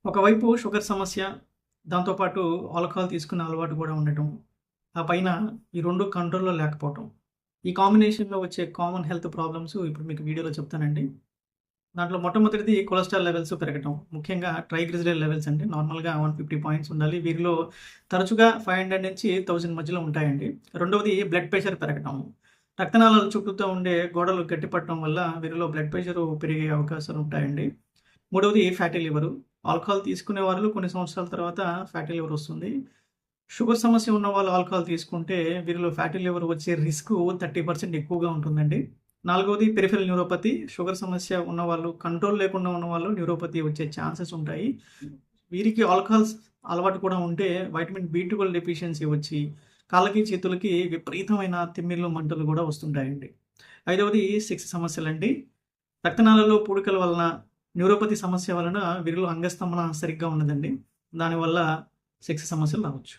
ఒకవైపు షుగర్ సమస్య, దాంతో పాటు ఆల్కహాల్ తీసుకునే అలవాటు కూడా ఉండటం. ఆ పైన ఈ 2 కంట్రోల్‌లో లేకపోవటం. ఈ కాంబినేషన్‌లో వచ్చే కామన్ హెల్త్ ప్రాబ్లమ్స్ ఇప్పుడు మీకు వీడియోలో చెప్తానండి. దాంట్లో మొట్టమొదటిది కొలెస్ట్రాల్ లెవెల్స్ పెరగటం. ముఖ్యంగా ట్రైగ్లిజరైడ్ లెవెల్స్ అండి. నార్మల్‌గా 150 పాయింట్స్ ఉండాలి. వీరిలో తరచుగా 500 నుంచి 1000 మధ్యలో ఉంటాయండి. రెండవది బ్లడ్ ప్రెషర్ పెరగటం. రక్తనాళాల చుట్టూతా ఉండే గోడలు గట్టిపడటం వల్ల వీరిలో బ్లడ్ ప్రెషర్ పెరిగే అవకాశాలు ఉంటాయండి. మూడవది ఫ్యాటీ లివరు. ఆల్కహాల్ తీసుకునే వాళ్ళు కొన్ని సంవత్సరాల తర్వాత ఫ్యాటీ లివర్ వస్తుంది. షుగర్ సమస్య ఉన్న వాళ్ళు ఆల్కహాల్ తీసుకుంటే వీరిలో ఫ్యాటీ లివర్ వచ్చే రిస్క్ 30% ఎక్కువగా ఉంటుందండి. నాలుగవది పెరిఫెరల్ న్యూరోపతి. షుగర్ సమస్య ఉన్నవాళ్ళు, కంట్రోల్ లేకుండా ఉన్నవాళ్ళు న్యూరోపతి వచ్చే ఛాన్సెస్ ఉంటాయి. వీరికి ఆల్కహాల్స్ అలవాటు కూడా ఉంటే వైటమిన్ బి12 డెఫిషియన్సీ వచ్చి కాళ్ళకి, చేతులకి విపరీతమైన తిమ్మిర్లు, మంటలు కూడా వస్తుంటాయండి. ఐదవది సెక్స్ సమస్యలండి. రక్తనాళాల్లో పూడికల వలన, న్యూరోపతి సమస్య వలన వీరిలో అంగస్తంభన సరిగ్గా ఉండదండి. దానివల్ల సెక్స్ సమస్యలు రావచ్చు.